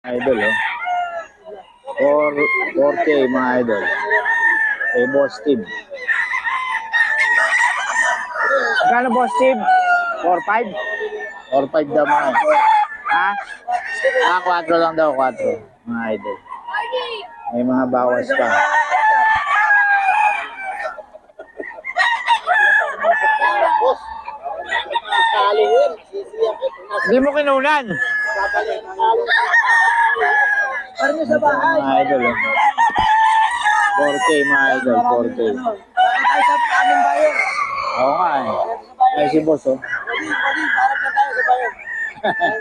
Idol, oh. 4K mga idol. Eh, Boss Steve. Magkano Boss Steve? 4-5? 4-5 daw mga. Ha? 4 lang daw, 4. Mga idol. May mga bawas pa. Hindi mo kinunan. Parang sa bahay. Mga idol, oh. 4K mga idol, 4K. Tayo sa aming bayan. Oo nga eh. Ay si boss, oh. Pwede, parang na tayo sa bayan.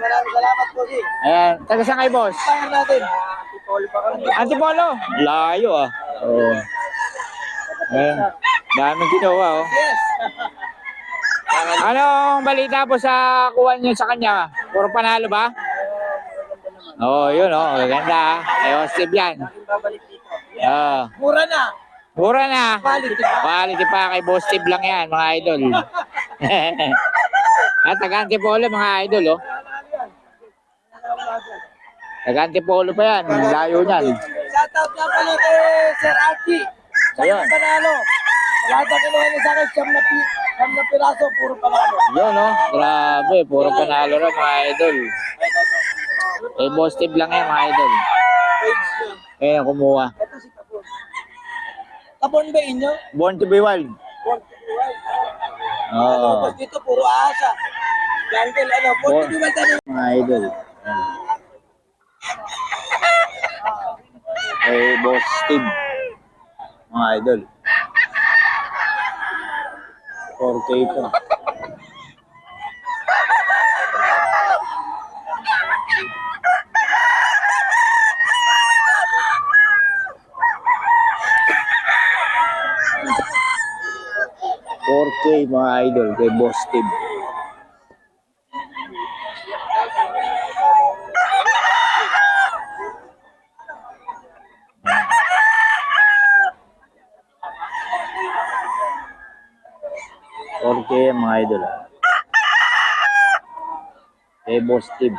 Maraming salamat po, si. Ayan, taga saan kayo, boss? Bayan natin. Antipolo pa kami. Antipolo? Layo ah. Oo. Ayan, daming ginawa, oh. Yes. Anong balita po sa kuha niyo sa kanya? Puro panalo ba? Oo, yun, oh. Ganda, ah. Ay, Steve yan. Babalik dito. Oo. Mura na. Mura na. Quality. Quality pa kay Boss Steve lang yan, mga idol. At taga-Antipolo, mga idol, oh. Taga-Antipolo pa yan, layo niyan. Shoutout nga pala kay Sir Archie. Ayun. Siyang panalo. Lahat na kinuha niya sa akin, siyam na piraso, puro panalo. Yun, oh. Grabe, puro panalo rin, mga idol. Eh, Boss Steve lang yan, mga idol. Kaya kumuha. Ito si Tapon. Tapon ba inyo? Born to be wild. Oo. Tapos dito, puro asa. Jungle, ano, Born- 40 tayo. Mga idol. Eh, Boss Steve. Mga idol. 4K ito. Mga idol kay Boss Steve. Okay, mga idol. Kay Boss Steve.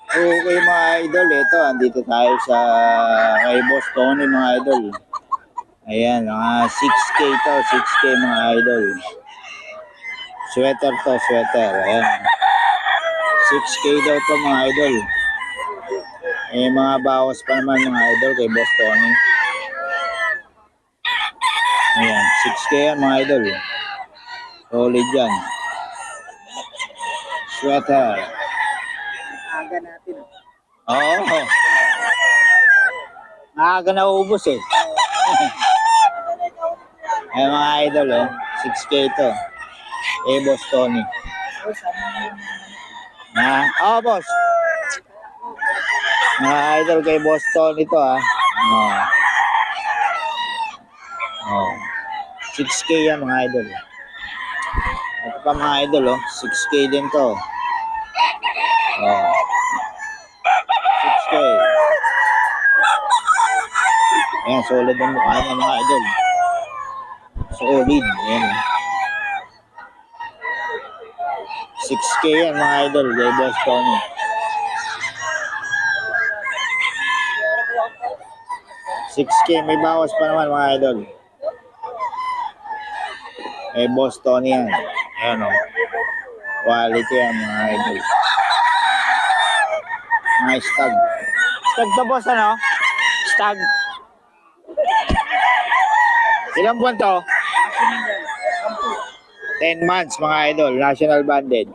Okay, mga idol. Ito, andito tayo sa kay Boss Tony, mga idol. Ayan, mga 6K to. 6K, mga idol. Sweater to, sweater. Ayan. 6K daw to, mga idol. Eh, mga bawas pa naman, mga idol, kay Boss Tony. Ayan, 6K yan, mga idol. Solid yan. Sweater. Aga natin. Oo. Maaga na ubos eh. Ay, mga idol, oh. 6K to. Eh, Boss Tony. Ha? Oo, boss. Mga idol kay Boss Tony to, ha. Oh. Oh. 6K yan, mga idol. Ito pa, mga idol, oh. 6K din to. Oh. 6K. Ayan, solid ang mukha niya, mga idol. Solid. Ayan. 6K yan, mga idol. Kay Boss Tony. 6K. May bawas pa naman, mga idol. Kay Boss Tony yan. Ayan, o. Quality yan, mga idol. Mga stag. Stag to, boss, ano? Stag. Ilang buwan to? 10 months, mga idol. National banded.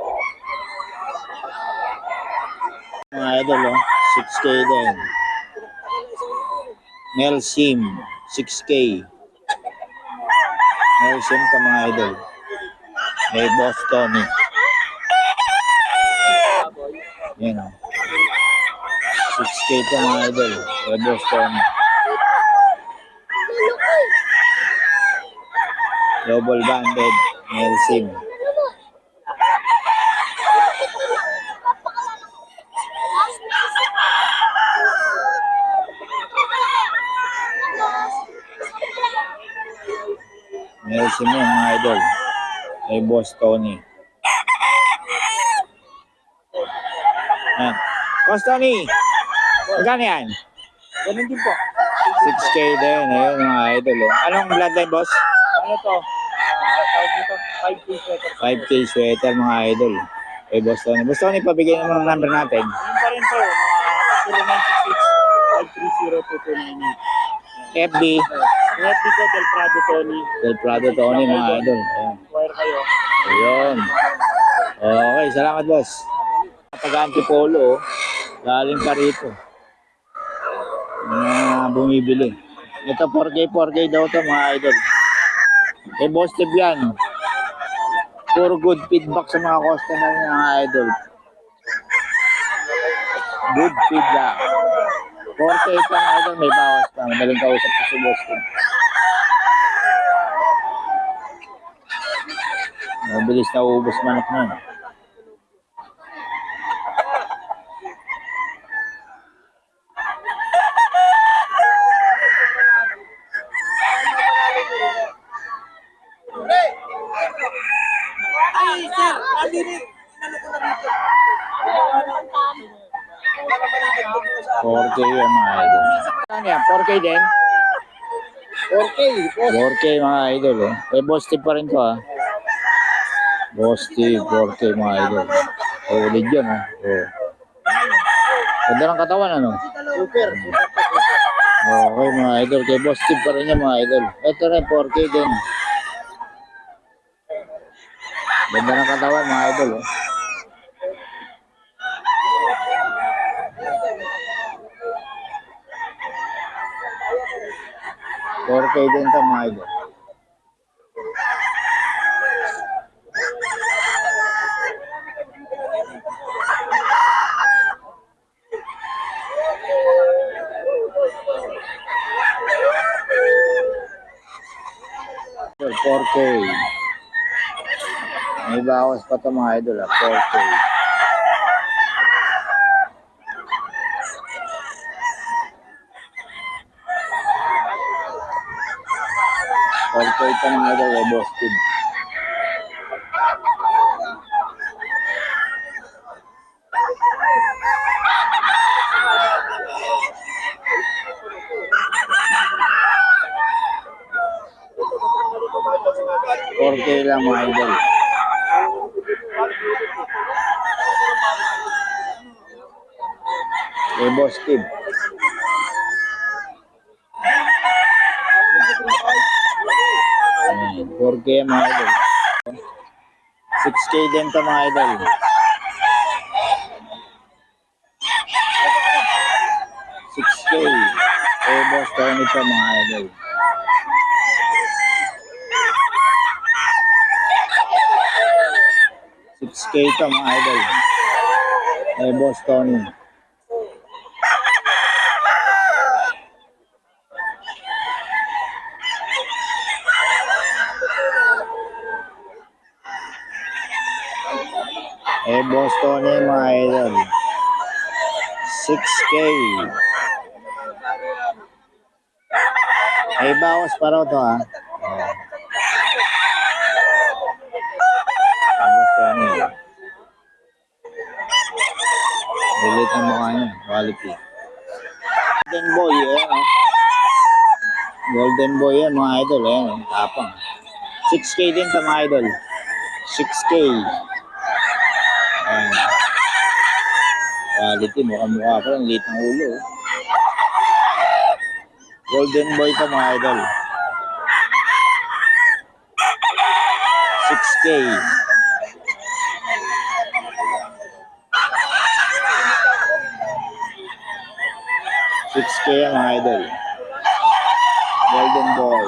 Mga idol, oh. 6K din. Melsim. 6K. Melsim ka, mga idol. May Boss Tony. Yan, oh. 6K to, mga idol. May Boss Tony. Double banded. Melsim. Melsim yan, mga idol. May Boss Tony. Yan. Boss Tony, magkano yan? Ganun din po. 6K din. Ayun mga idol. Oh. Anong bloodline, boss? Ano to? Tawag dito, 5 sweater. 5K sweater mga idol. Kay Boss Tony. Boss Tony, pabigyan mo ng number natin. Yun pa rin po, mga 0966-530-2298. FB, FB ko, Del Prado Tony. Del Prado Tony mga idol. Ayan. Wire kayo. Ayun. Okay, salamat boss. Taga-Antipolo, galing pa rito. Bumibili. Ito 4K daw to mga idol. Eh, boss tip yan. Puro good feedback sa mga customer niya mga idol. Good feedback. 4K pa mga idol, may bawas pa. Madaling kausap ko si boss tip. Mabilis na uubos manok na. Ay, sir! Alinig! Inano ko na dito. 4K yan mga idol. Ano yan? 4K din? 4K. 4K mga idol. Oh. Eh, boss tip pa rin to ah. Boss tip, 4K mga idol. Ulit yan ah. Oh. Ganda ng katawan ano? Super. Okay mga idol. Kay boss tip pa rin yan mga idol. Ito rin 4K din. Ganda ng katawan mga idol. Oh. $4K din to mga idol. So, 4K. May bawas pa to mga idol ah. 4K. Ito mga idol ay boss tip. $4K lang mga idol. Ay boss tip. Ayan, 4K mga idol. 6K din to mga idol. 6K. Eh, boss Tony to mga idol. 6K to mga idol. Eh, boss Tony. Eh, boss Tony mga idol. 6K. Ay, bawas pa raw to ha. Boss Tony. Bilit ng mukha niya. Quality. Golden boy yan oh. Golden boy yan mga idol. Ayan oh. Tapang. 6K din to mga idol. 6K. Ayan. Quality, mukha pa lang, liit ng ulo. Golden boy to mga idol. 6K. 6K yan mga idol. Golden boy.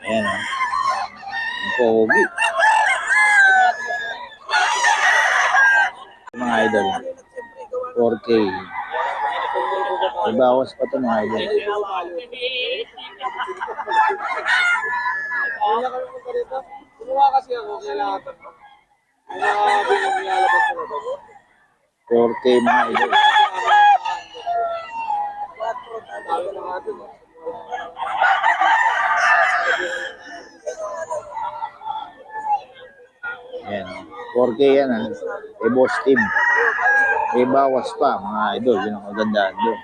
Ayan o. Ang pogi. Mga idol. 4K. Ibawas pa ito mga idol. Kumuha kasi ako, kailangan ito. Kaya binalabas ko na ito. 4K mga idol. Talo na nga ito. 4K yan ah. Eh, Boss Team. Eh, bawas pa, mga idol. Yun ang magandaan doon.